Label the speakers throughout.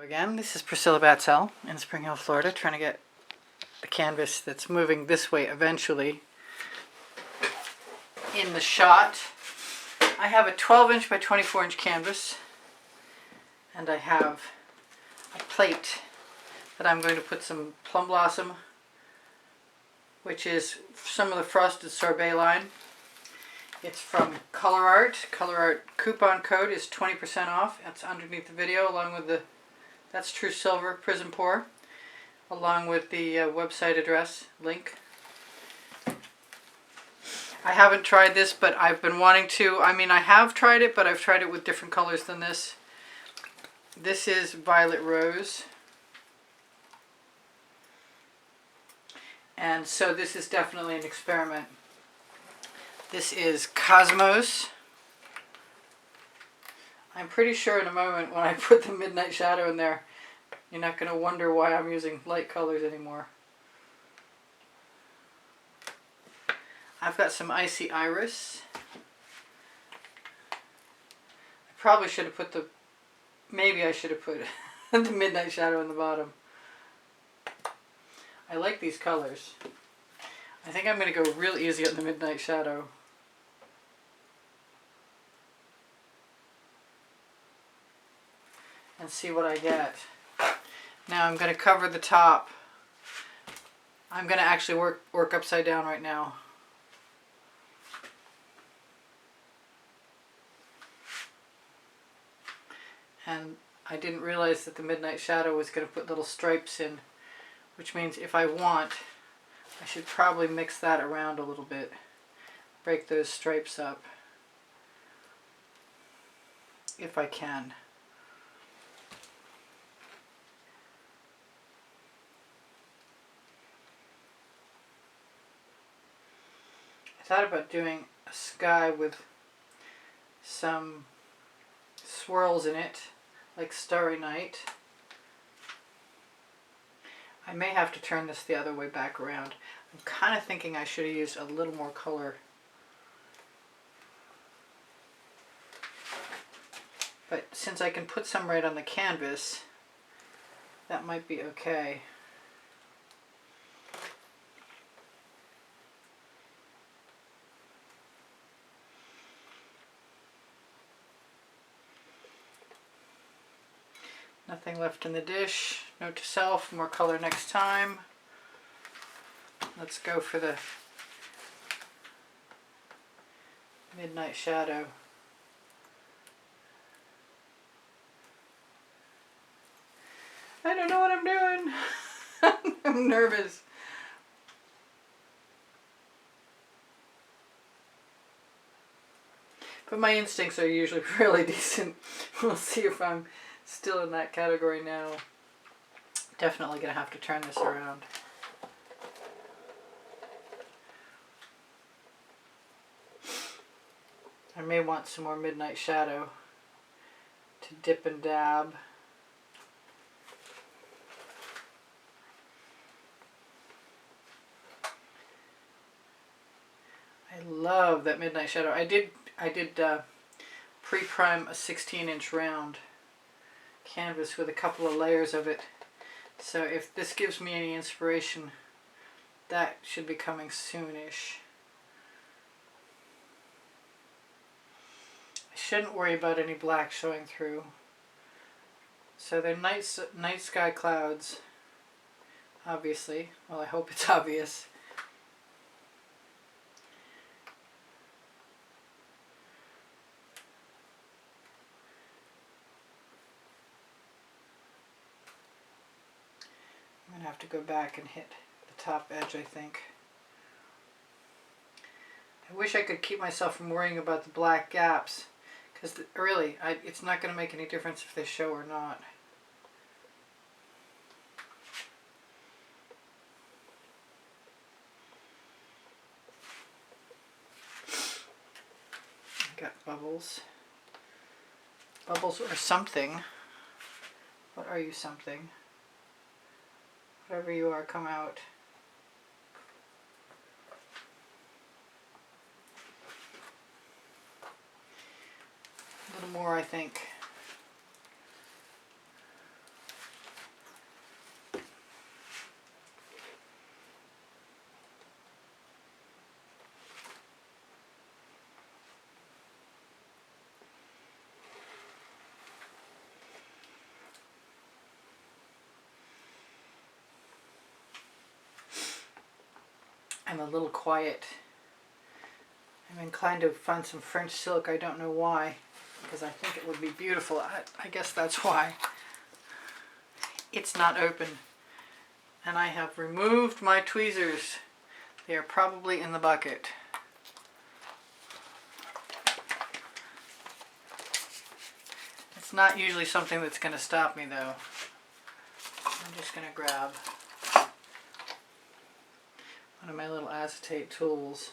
Speaker 1: Again, this is Priscilla Batzell in Spring Hill, Florida, trying to get a canvas that's moving this way eventually in the shot. I have a 12-inch by 24-inch canvas, and I have a plate that I'm going to put some Plum Blossom, which is some of the frosted sorbet line. It's from Colourarte. Colourarte coupon code is 20% off. That's underneath the video, along with the That's True Silver Prizm Pour, along with the website address link. I haven't tried this, but I've been wanting to. I mean, I have tried it, but I've tried it with different colors than this. This is Violet Rose. And so this is definitely an experiment. This is Cosmos. I'm pretty sure in a moment when I put the midnight shadow in there, you're not going to wonder why I'm using light colors anymore. I've got some Icy Iris. I probably should have put maybe I should have put the midnight shadow in the bottom. I like these colors. I think I'm going to go real easy on the midnight shadow. And see what I get. Now I'm going to cover the top. I'm going to actually work upside down right now. And I didn't realize that the midnight shadow was going to put little stripes in, which means if I want, I should probably mix that around a little bit. Break those stripes up if I can. I thought about doing a sky with some swirls in it, like Starry Night. I may have to turn this the other way back around. I'm kind of thinking I should have used a little more color. But since I can put some right on the canvas, that might be okay. Nothing left in the dish. Note to self, more color next time. Let's go for the midnight shadow. I don't know what I'm doing. I'm nervous. But my instincts are usually really decent. We'll see if I'm still in that category now. Definitely gonna have to turn this around. I may want some more midnight shadow to dip and dab. I love that midnight shadow. I did pre-prime a 16-inch round canvas with a couple of layers of it. So if this gives me any inspiration, that should be coming soonish. I shouldn't worry about any black showing through. So they're night sky clouds, obviously. Well, I hope it's obvious. I'm going to have to go back and hit the top edge, I think. I wish I could keep myself from worrying about the black gaps, because really, it's not going to make any difference if they show or not. I got bubbles. Bubbles or something. What are you, something? Whatever you are, come out. A little more, I think. I'm a little quiet. I'm inclined to find some French silk. I don't know why, because I think it would be beautiful. I guess that's why. It's not open. And I have removed my tweezers. They are probably in the bucket. It's not usually something that's going to stop me though. I'm just going to grab one of my little acetate tools.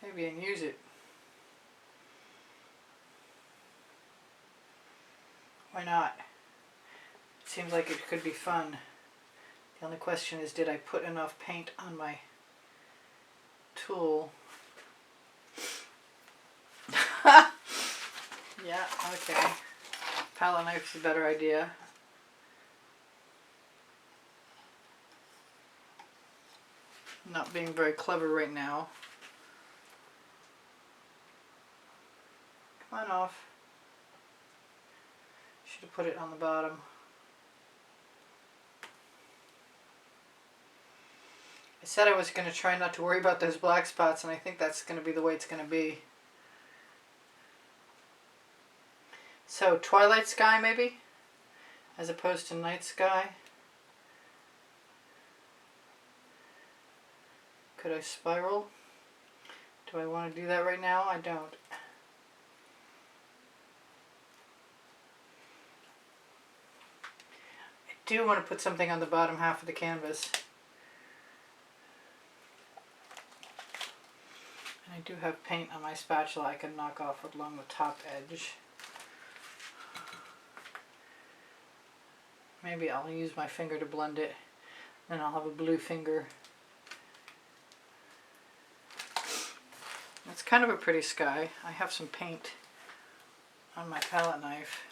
Speaker 1: Maybe and use it. Why not? It seems like it could be fun. The only question is, did I put enough paint on my tool? Yeah, okay. Palette knife is a better idea. I'm not being very clever right now. Come on off. Should have put it on the bottom. I said I was going to try not to worry about those black spots, and I think that's going to be the way it's going to be. So, twilight sky maybe, as opposed to night sky. Could I spiral? Do I want to do that right now? I don't. I do want to put something on the bottom half of the canvas. And I do have paint on my spatula I can knock off along the top edge. Maybe I'll use my finger to blend it, then I'll have a blue finger. It's kind of a pretty sky. I have some paint on my palette knife.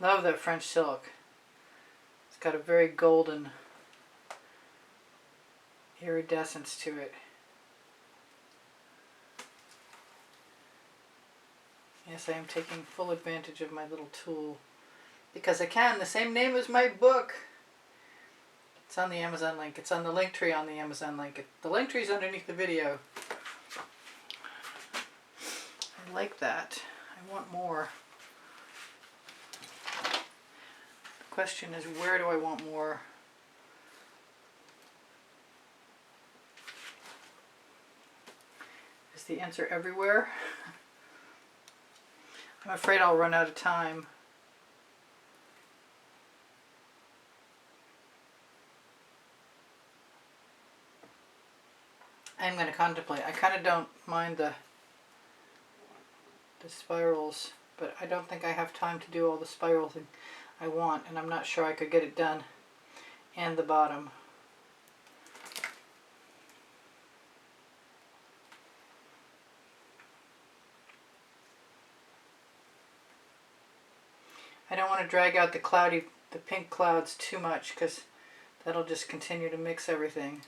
Speaker 1: Love that French silk. It's got a very golden iridescence to it. Yes, I am taking full advantage of my little tool because I can. The same name as my book. It's on the Amazon link. It's on the link tree on the Amazon link. The link tree is underneath the video. I like that. I want more. The question is, where do I want more? Is the answer everywhere? I'm afraid I'll run out of time. I'm going to contemplate. I kind of don't mind the spirals, but I don't think I have time to do all the spirals I want, and I'm not sure I could get it done. And the bottom. I don't want to drag out the pink clouds too much because that'll just continue to mix everything.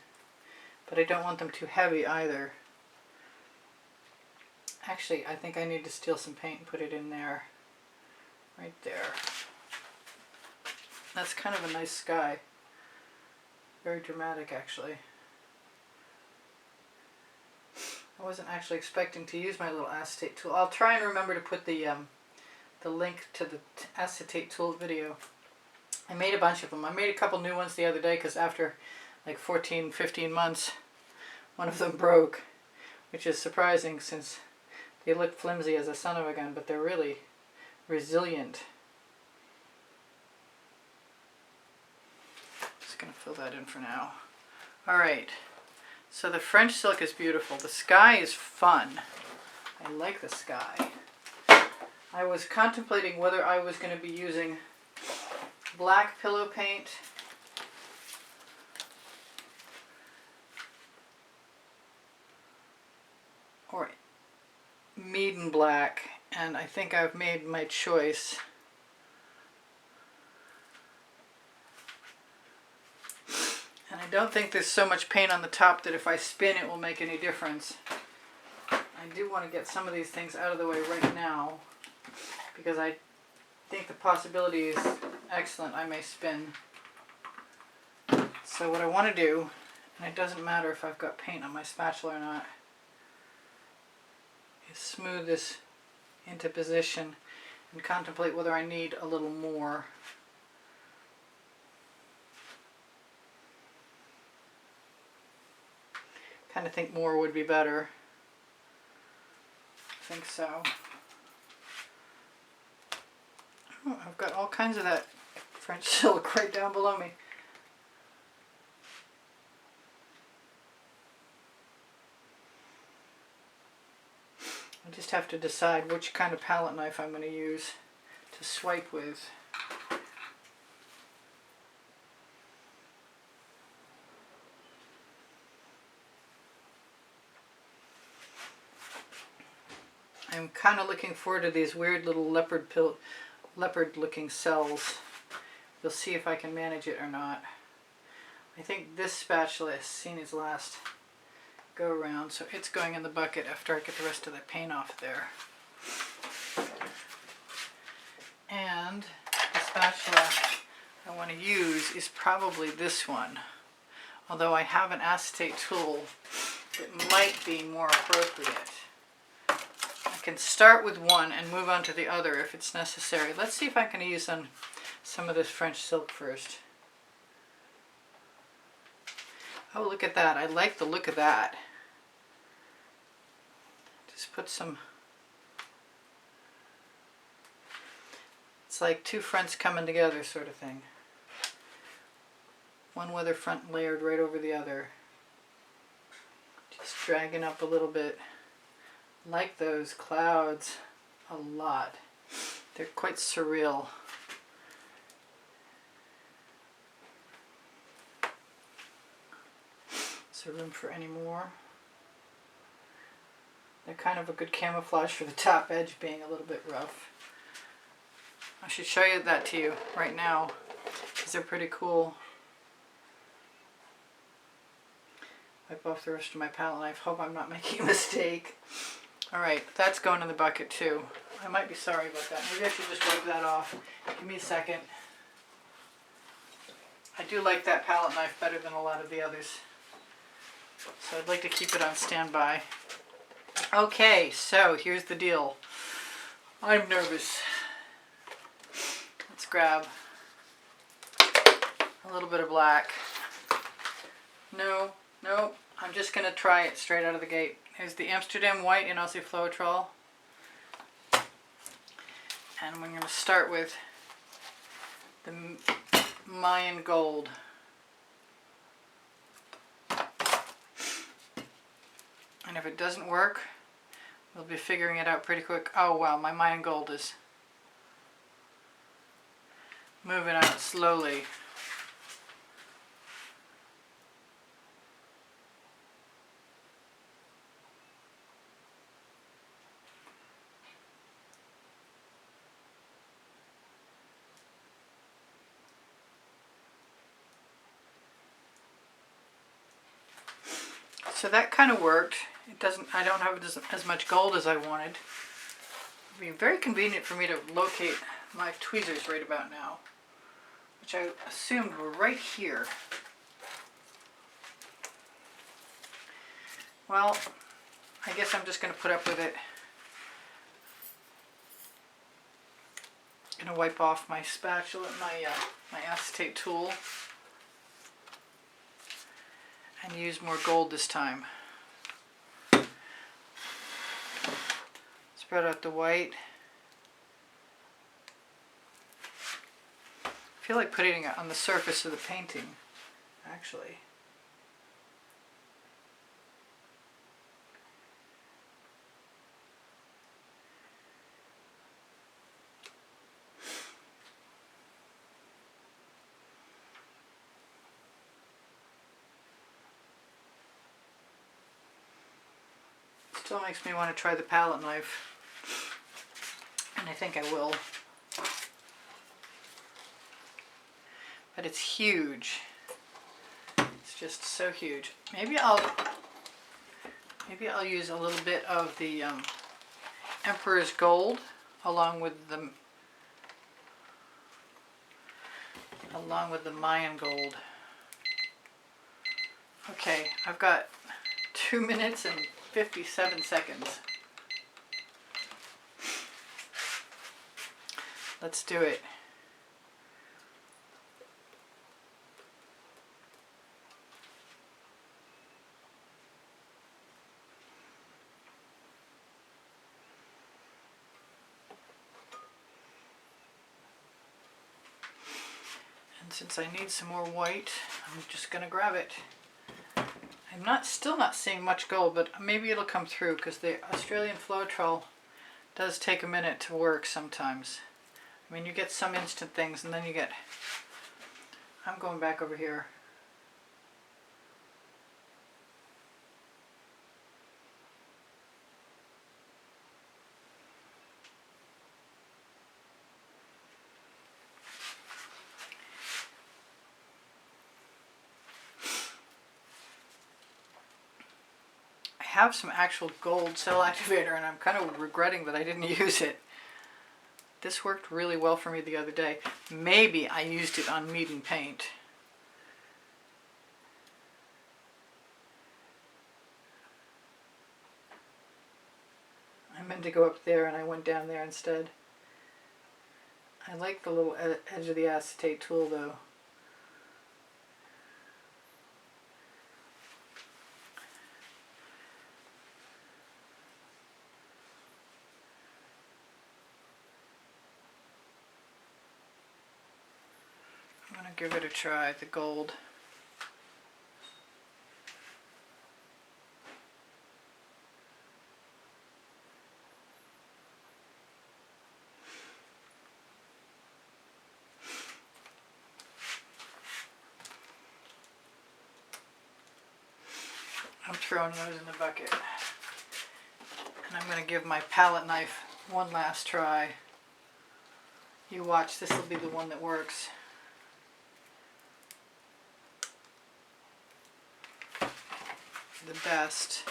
Speaker 1: But I don't want them too heavy either. Actually, I think I need to steal some paint and put it in there. Right there. That's kind of a nice sky. Very dramatic, actually. I wasn't actually expecting to use my little acetate tool. I'll try and remember to put the link to the acetate tool video. I made a bunch of them. I made a couple new ones the other day because after like 14-15 months one of them broke, which is surprising since they look flimsy as a son of a gun, but they're really resilient. Just gonna fill that in for now. Alright, so the French silk is beautiful. The sky is fun. I like the sky. I was contemplating whether I was going to be using black pillow paint or Meaden black, and I think I've made my choice. And I don't think there's so much paint on the top that if I spin it will make any difference. I I do want to get some of these things out of the way right now because I think the possibility is excellent. I may spin. So what I want to do, and it doesn't matter if I've got paint on my spatula or not, is smooth this into position and contemplate whether I need a little more. Kind of think more would be better. I think so. Oh, I've got all kinds of that French silk right down below me. I just have to decide which kind of palette knife I'm going to use to swipe with. I'm kind of looking forward to these weird little leopard looking cells. We'll see if I can manage it or not. I think this spatula has seen its last go around, so it's going in the bucket after I get the rest of the paint off there. And the spatula I want to use is probably this one. Although I have an acetate tool, it might be more appropriate. I can start with one and move on to the other if it's necessary. Let's see if I can use some of this French silk first. Oh, look at that. I like the look of that. Just put some... It's like two fronts coming together sort of thing. One weather front layered right over the other. Just dragging up a little bit. Like those clouds a lot. They're quite surreal. Is there room for any more? They're kind of a good camouflage for the top edge being a little bit rough. I should show you that to you right now because they're pretty cool. Wipe off the rest of my palette knife. Hope I'm not making a mistake. Alright, that's going in the bucket too. I might be sorry about that. Maybe I should just wipe that off. Give me a second. I do like that palette knife better than a lot of the others. So I'd like to keep it on standby. Okay, so here's the deal. I'm nervous. Let's grab a little bit of black. No, I'm just going to try it straight out of the gate. Here's the Amsterdam White in Aussie Floetrol. And we're going to start with the Mayan Gold. And if it doesn't work, we'll be figuring it out pretty quick. Oh wow, my Mayan Gold is moving out slowly. So that kind of worked. It doesn't. I don't have as much gold as I wanted. It'd be very convenient for me to locate my tweezers right about now, which I assumed were right here. Well, I guess I'm just going to put up with it. I'm going to wipe off my spatula, my acetate tool, and use more gold this time. Spread out the white. I feel like putting it on the surface of the painting, actually. Still makes me want to try the palette knife, and I think I will. But it's huge. It's just so huge. Maybe I'll Maybe I'll use a little bit of the Emperor's Gold along with the Mayan Gold. Okay, I've got 2 minutes and 57 seconds. Let's do it. And since I need some more white, I'm just gonna grab it. I'm still not seeing much gold, but maybe it'll come through because the Australian Floetrol does take a minute to work sometimes. I mean, you get some instant things and then you get... I'm going back over here. I have some actual gold cell activator and I'm kind of regretting that I didn't use it. This worked really well for me the other day. Maybe I used it on meat and paint. I meant to go up there and I went down there instead. I like the little edge of the acetate tool though. I'm going to give it a try, the gold. I'm throwing those in the bucket. And I'm going to give my palette knife one last try. You watch, this will be the one that works. The best.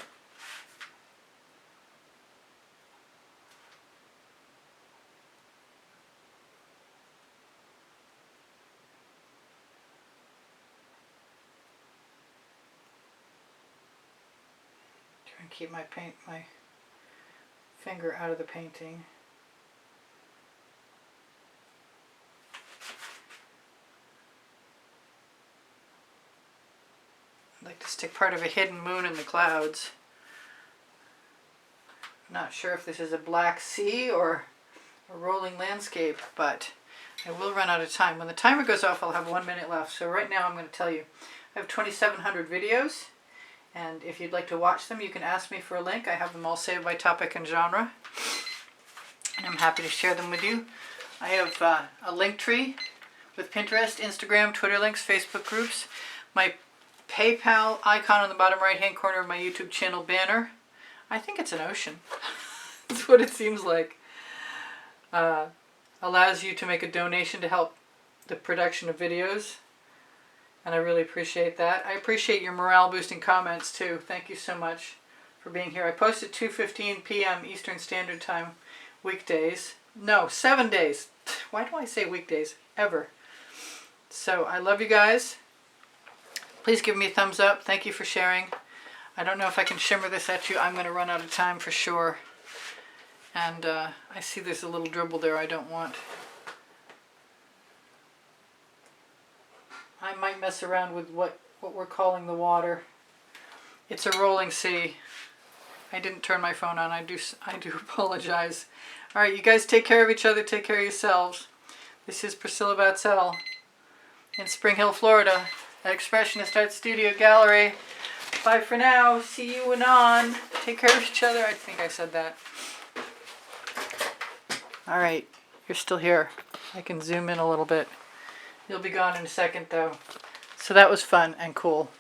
Speaker 1: Try and keep my finger out of the painting. I'd like to stick part of a hidden moon in the clouds. I'm not sure if this is a black sea or a rolling landscape, but I will run out of time. When the timer goes off, I'll have 1 minute left. So right now I'm going to tell you, I have 2,700 videos, and if you'd like to watch them, you can ask me for a link. I have them all saved by topic and genre, and I'm happy to share them with you. I have a link tree with Pinterest, Instagram, Twitter links, Facebook groups, my PayPal icon on the bottom right hand corner of my YouTube channel banner. I think it's an ocean. That's what it seems like. Allows you to make a donation to help the production of videos, and I really appreciate that. I appreciate your morale boosting comments too. Thank you so much for being here. I post at 2:15 p.m. Eastern Standard Time weekdays. No, 7 days. Why do I say weekdays? Ever. So I love you guys. Please give me a thumbs up. Thank you for sharing. I don't know if I can shimmer this at you. I'm going to run out of time for sure. And I see there's a little dribble there I don't want. I might mess around with what we're calling the water. It's a rolling sea. I didn't turn my phone on. I do apologize. All right, you guys take care of each other. Take care of yourselves. This is Priscilla Batzell in Spring Hill, Florida, at Expressionist Art Studio Gallery. Bye for now. See you anon. Take care of each other. I think I said that. All right, you're still here. I can zoom in a little bit. You'll be gone in a second though. So that was fun and cool.